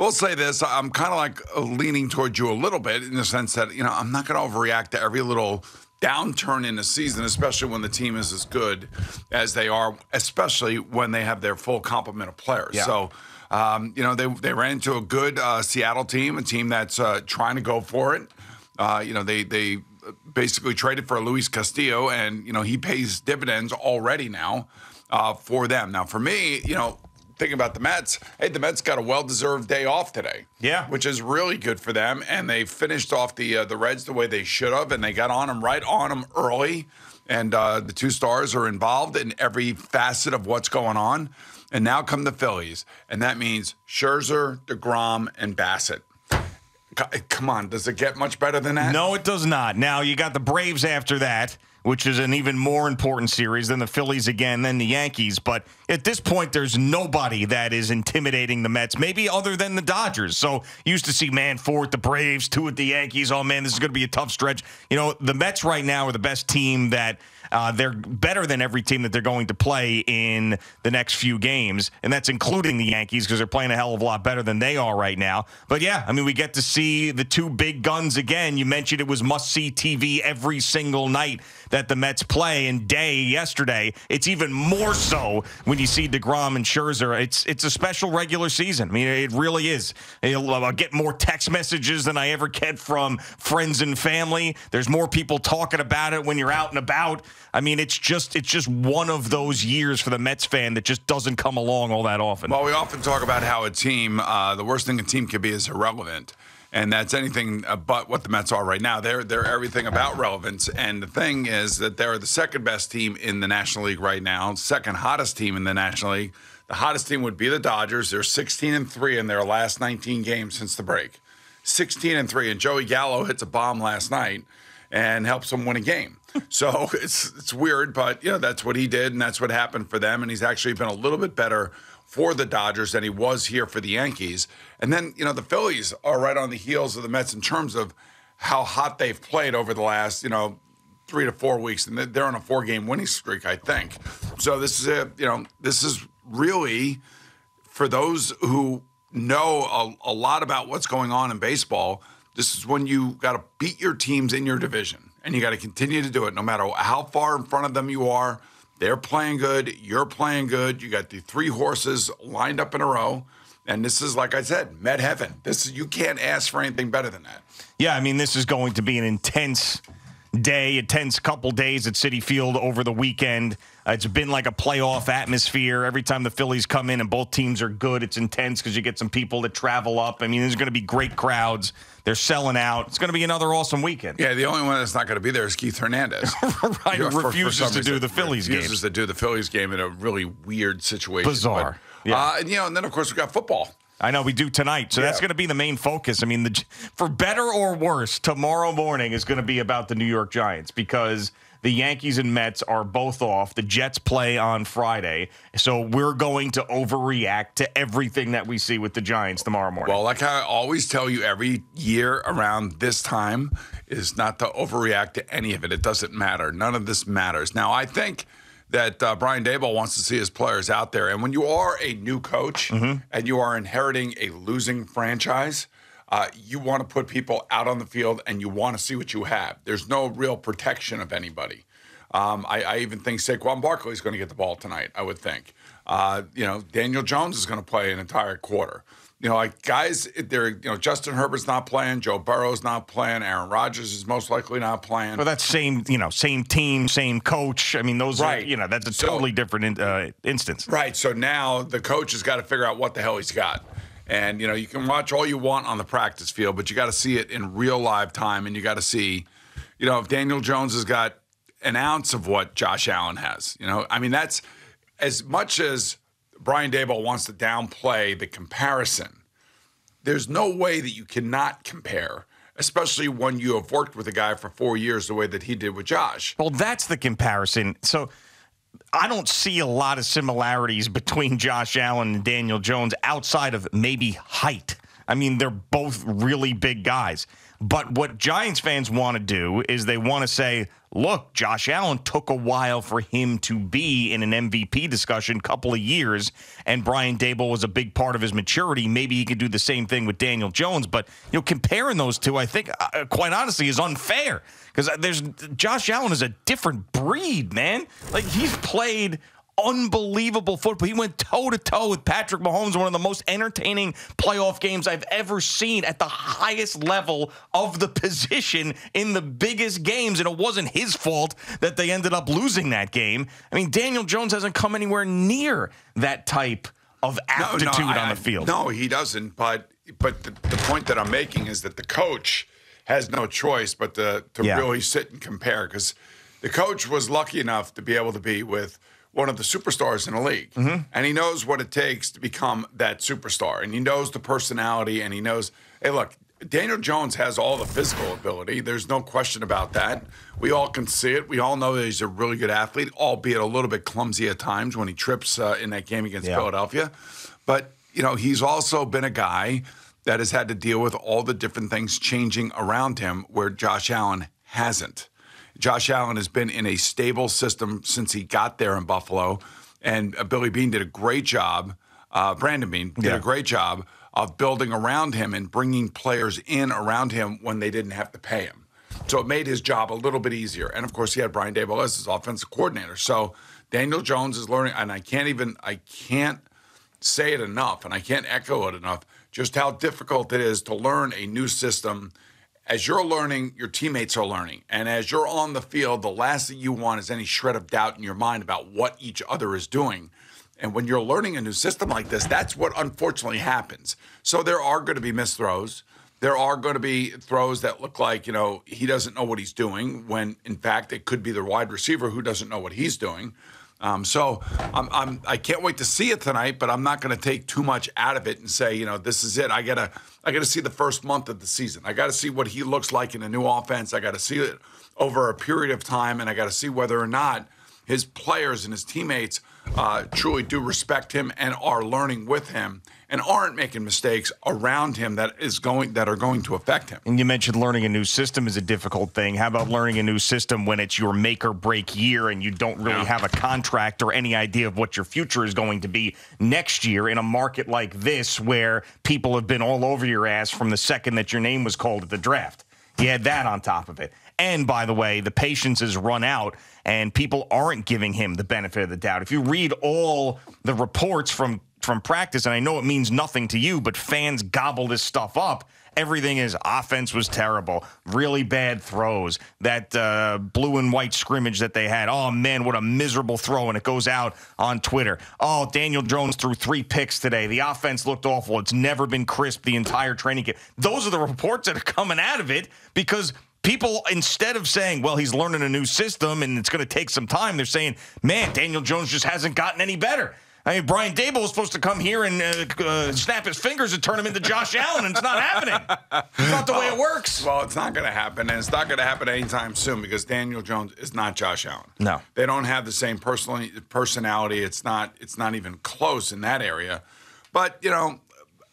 We'll say this. I'm kind of like leaning towards you a little bit in the sense that, I'm not going to overreact to every little downturn in the season, especially when the team is as good as they are, especially when they have their full complement of players. Yeah. So, they ran into a good Seattle team, a team that's trying to go for it. They basically traded for Luis Castillo, and, he pays dividends already now for them. Now, for me, thinking about the Mets, the Mets got a well-deserved day off today. Yeah. Which is really good for them. And they finished off the Reds the way they should have, and they got right on them early. And the two stars are involved in every facet of what's going on. And now come the Phillies. And that means Scherzer, DeGrom, and Bassett. Come on, does it get much better than that? No, it does not. Now, you got the Braves after that, which is an even more important series than the Phillies again, then the Yankees. But at this point, there's nobody that is intimidating the Mets, maybe other than the Dodgers. So you used to see, 4 at the Braves, 2 at the Yankees. Oh, man, this is going to be a tough stretch. The Mets right now are the best team that they're better than every team that they're going to play in the next few games, and that's including the Yankees because they're playing a hell of a lot better than they are right now. But, yeah, we get to see the two big guns again. You mentioned it was must-see TV every single night that the Mets play, and yesterday, it's even more so when you see DeGrom and Scherzer. It's a special regular season. It really is. I'll get more text messages than I ever get from friends and family. There's more people talking about it when you're out and about. It's just one of those years for the Mets fan that just doesn't come along all that often. Well, we often talk about how a team, the worst thing a team can be is irrelevant. And that's anything but what the Mets are right now. They're everything about relevance. And the thing is that they're the second best team in the National League right now, second hottest team in the National League. The hottest team would be the Dodgers. They're 16-3 in their last 19 games since the break. 16-3. And Joey Gallo hits a bomb last night and helps them win a game. So it's weird, but that's what he did, and that's what happened for them. And he's actually been a little bit better for the Dodgers than he was here for the Yankees. And then, the Phillies are right on the heels of the Mets in terms of how hot they've played over the last, 3 to 4 weeks. And they're on a 4-game winning streak, I think. So this is really, for those who know a lot about what's going on in baseball, this is when you got to beat your teams in your division. And you got to continue to do it no matter how far in front of them you are. They're playing good. You're playing good. You got the 3 horses lined up in a row. And this is, like I said, Met heaven. You can't ask for anything better than that. Yeah, this is going to be an intense couple days at Citi Field over the weekend. It's been like a playoff atmosphere. Every time the Phillies come in and both teams are good, it's intense because you get some people that travel up. There's going to be great crowds. They're selling out. It's going to be another awesome weekend. Yeah, the only one that's not going to be there is Keith Hernandez. Right, who refuses to do the Phillies game. Refuses to do the Phillies game in a really weird situation. Bizarre. Yeah. And then, of course, we got football. I know, we do tonight. So that's going to be the main focus. For better or worse, tomorrow morning is going to be about the New York Giants because the Yankees and Mets are both off. The Jets play on Friday. So we're going to overreact to everything that we see with the Giants tomorrow morning. Well, like I always tell you every year around this time is not to overreact to any of it. It doesn't matter. None of this matters. Now, I think that Brian Daboll wants to see his players out there. And when you are a new coach and you are inheriting a losing franchise, you want to put people out on the field and you want to see what you have. There's no real protection of anybody. I even think Saquon Barkley is going to get the ball tonight, I would think. Daniel Jones is going to play an entire quarter. Guys, Justin Herbert's not playing, Joe Burrow's not playing, Aaron Rodgers is most likely not playing. Well, that's same team, same coach. Those right. are, that's a totally different instance. Right. So now the coach has got to figure out what the hell he's got. And, you can watch all you want on the practice field, but you got to see it in real live time. And you got to see, if Daniel Jones has got an ounce of what Josh Allen has. That's as much as Brian Daboll wants to downplay the comparison. There's no way that you cannot compare, especially when you have worked with a guy for 4 years the way that he did with Josh. Well, that's the comparison. So I don't see a lot of similarities between Josh Allen and Daniel Jones outside of maybe height. I mean, they're both really big guys. But what Giants fans want to do is they want to say, look, Josh Allen took a while for him to be in an MVP discussion, couple of years, and Brian Daboll was a big part of his maturity. Maybe he could do the same thing with Daniel Jones. But, comparing those two, I think, quite honestly, is unfair. Because Josh Allen is a different breed, man. Like, he's played unbelievable football. He went toe-to-toe with Patrick Mahomes, one of the most entertaining playoff games I've ever seen at the highest level of the position in the biggest games, and it wasn't his fault that they ended up losing that game. I mean, Daniel Jones hasn't come anywhere near that type of aptitude on the field. No, he doesn't, but the point that I'm making is that the coach has no choice but to really sit and compare, because the coach was lucky enough to be able to be with one of the superstars in the league. Mm-hmm. And he knows what it takes to become that superstar. And he knows the personality, and he knows, hey, look, Daniel Jones has all the physical ability. There's no question about that. We all can see it. We all know that he's a really good athlete, albeit a little bit clumsy at times when he trips in that game against Philadelphia. But, he's also been a guy that has had to deal with all the different things changing around him where Josh Allen hasn't. Josh Allen has been in a stable system since he got there in Buffalo, and Billy Beane did a great job. Brandon Beane did a great job of building around him and bringing players in around him when they didn't have to pay him. So it made his job a little bit easier. And, of course, he had Brian Daboll as his offensive coordinator. So Daniel Jones is learning, and I can't say it enough, and I can't echo it enough, just how difficult it is to learn a new system. As you're learning, your teammates are learning. And as you're on the field, the last thing you want is any shred of doubt in your mind about what each other is doing. And when you're learning a new system like this, that's what unfortunately happens. So there are going to be missed throws. There are going to be throws that look like, he doesn't know what he's doing, when, in fact, it could be the wide receiver who doesn't know what he's doing. I can't wait to see it tonight, but I'm not going to take too much out of it and say, this is it. I gotta see the first month of the season. I got to see what he looks like in a new offense. I got to see it over a period of time, and I got to see whether or not his players and his teammates truly do respect him and are learning with him and aren't making mistakes around him that are going to affect him. And you mentioned learning a new system is a difficult thing. How about learning a new system when it's your make or break year and you don't really have a contract or any idea of what your future is going to be next year in a market like this where people have been all over your ass from the second that your name was called at the draft? You had that on top of it. And, by the way, the patience has run out, and people aren't giving him the benefit of the doubt. If you read all the reports from practice, and I know it means nothing to you, but fans gobble this stuff up, everything is offense was terrible, really bad throws, that blue and white scrimmage that they had. Oh, man, what a miserable throw, and it goes out on Twitter. Oh, Daniel Jones threw 3 picks today. The offense looked awful. It's never been crisp the entire training camp. Those are the reports that are coming out of it because people, instead of saying, well, he's learning a new system and it's going to take some time, they're saying, man, Daniel Jones just hasn't gotten any better. I mean, Brian Daboll was supposed to come here and snap his fingers and turn him into Josh Allen, and it's not happening. It's not the way it works. Well, it's not going to happen, and it's not going to happen anytime soon because Daniel Jones is not Josh Allen. No. They don't have the same personality. It's not even close in that area. But,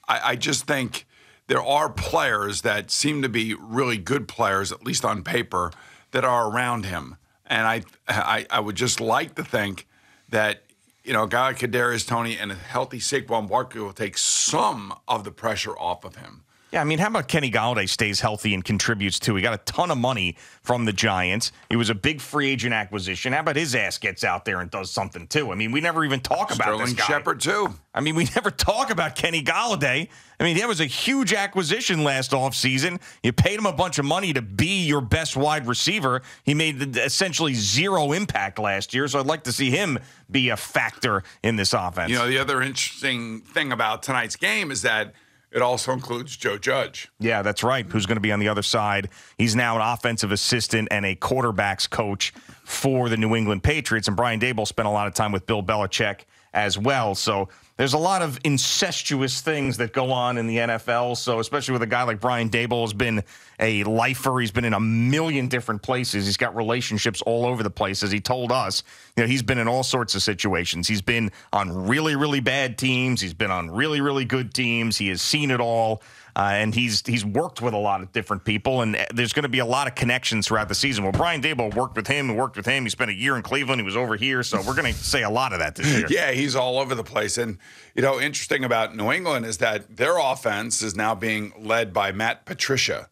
I just think there are players that seem to be really good players, at least on paper, that are around him. And I would just like to think that, a guy like Kadarius Toney and a healthy Saquon Barkley will take some of the pressure off of him. Yeah, I mean, how about Kenny Golladay stays healthy and contributes too? He got a ton of money from the Giants. He was a big free agent acquisition. How about his ass gets out there and does something too? I mean, we never even talk about this guy. Sterling Shepard too. I mean, we never talk about Kenny Golladay. I mean, that was a huge acquisition last offseason. You paid him a bunch of money to be your best wide receiver. He made essentially zero impact last year, so I'd like to see him be a factor in this offense. The other interesting thing about tonight's game is that it also includes Joe Judge. Yeah, that's right. Who's going to be on the other side. He's now an offensive assistant and a quarterbacks coach for the New England Patriots. And Brian Daboll spent a lot of time with Bill Belichick as well. So there's a lot of incestuous things that go on in the NFL. So especially with a guy like Brian Daboll, has been a lifer. He's been in a million different places. He's got relationships all over the place. As he told us, he's been in all sorts of situations. He's been on really, really bad teams. He's been on really, really good teams. He has seen it all. and he's worked with a lot of different people, and there's going to be a lot of connections throughout the season. Well, Brian Daboll worked with him. He spent a year in Cleveland. He was over here, so we're going to say a lot of that this year. Yeah, he's all over the place. And, interesting about New England is that their offense is now being led by Matt Patricia.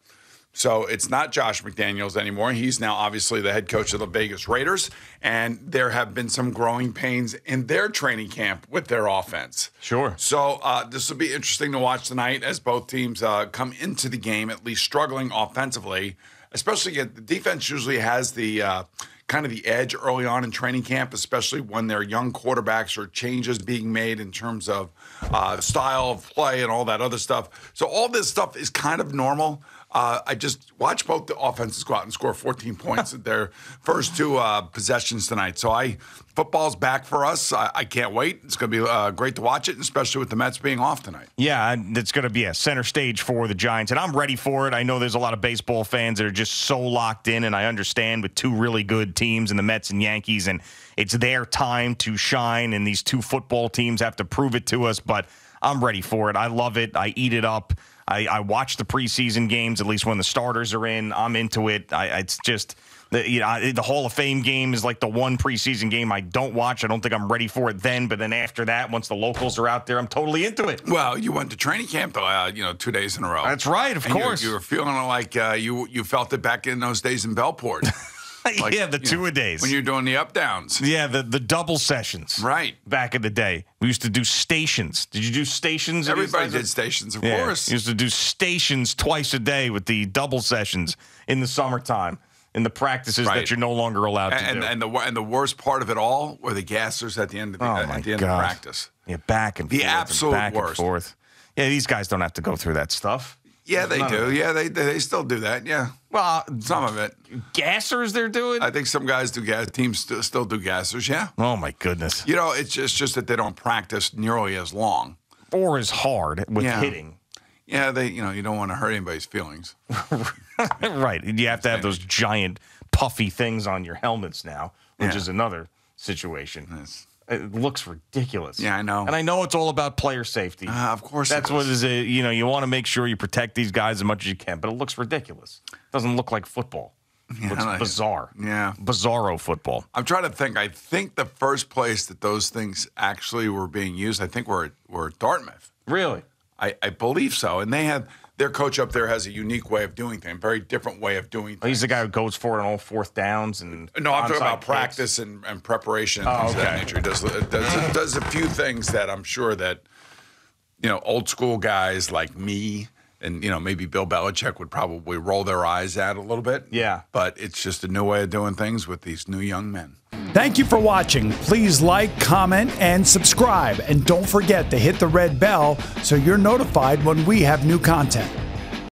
So it's not Josh McDaniels anymore. He's now obviously the head coach of the Vegas Raiders, and there have been some growing pains in their training camp with their offense. Sure. So this will be interesting to watch tonight as both teams come into the game at least struggling offensively, especially the defense usually has the kind of the edge early on in training camp, especially when they're young quarterbacks or changes being made in terms of style of play and all that other stuff. So all this stuff is kind of normal. I just watched both the offenses go out and score 14 points at their first two possessions tonight. So football's back for us. I can't wait. It's going to be great to watch it, especially with the Mets being off tonight. Yeah, it's going to be a center stage for the Giants, and I'm ready for it. I know there's a lot of baseball fans that are just so locked in, and I understand with two really good teams in the Mets and Yankees, and it's their time to shine, and these two football teams have to prove it to us, but I'm ready for it. I love it. I eat it up. I watch the preseason games, at least when the starters are in. I'm into it. It's just the Hall of Fame game is like the one preseason game I don't watch. I don't think I'm ready for it then. But then after that, once the locals are out there, I'm totally into it. Well, you went to training camp, 2 days in a row. That's right, of course. You were feeling like you felt it back in those days in Bellport. Like, yeah, the two-a-days. When you're doing the up-downs. Yeah, the double sessions. Right. Back in the day. We used to do stations. Did you do stations? Everybody did stations, of course. We used to do stations twice a day with the double sessions in the summertime, in the practices that you're no longer allowed to do. And the worst part of it all were the gassers at the end of the practice. Yeah, back and forth. The absolute back worst. And forth. Yeah, these guys don't have to go through that stuff. Yeah, they do. Yeah, they still do that. Yeah. Well, some of it. Gassers they're doing? I think some guys do teams still do gassers, yeah. Oh, my goodness. It's just that they don't practice nearly as long. Or as hard with hitting. Yeah, you don't want to hurt anybody's feelings. Right. You have to have those giant puffy things on your helmets now, which is another situation. Yes. It looks ridiculous. Yeah, I know. And I know it's all about player safety. Of course That's what it is. You want to make sure you protect these guys as much as you can, but it looks ridiculous. It doesn't look like football. It looks bizarre. Yeah. Bizarro football. I'm trying to think. I think the first place that those things actually were being used, I think were at Dartmouth. Really? I believe so. And they have their coach up there has a unique way of doing things, very different way of doing things. He's the guy who goes for it on all fourth downs and no, I'm talking about practice and preparation and things of that nature. He does a few things that I'm sure that old school guys like me and maybe Bill Belichick would probably roll their eyes at a little bit. Yeah. But it's just a new way of doing things with these new young men. Thank you for watching. Please like, comment, and subscribe. And don't forget to hit the red bell so you're notified when we have new content.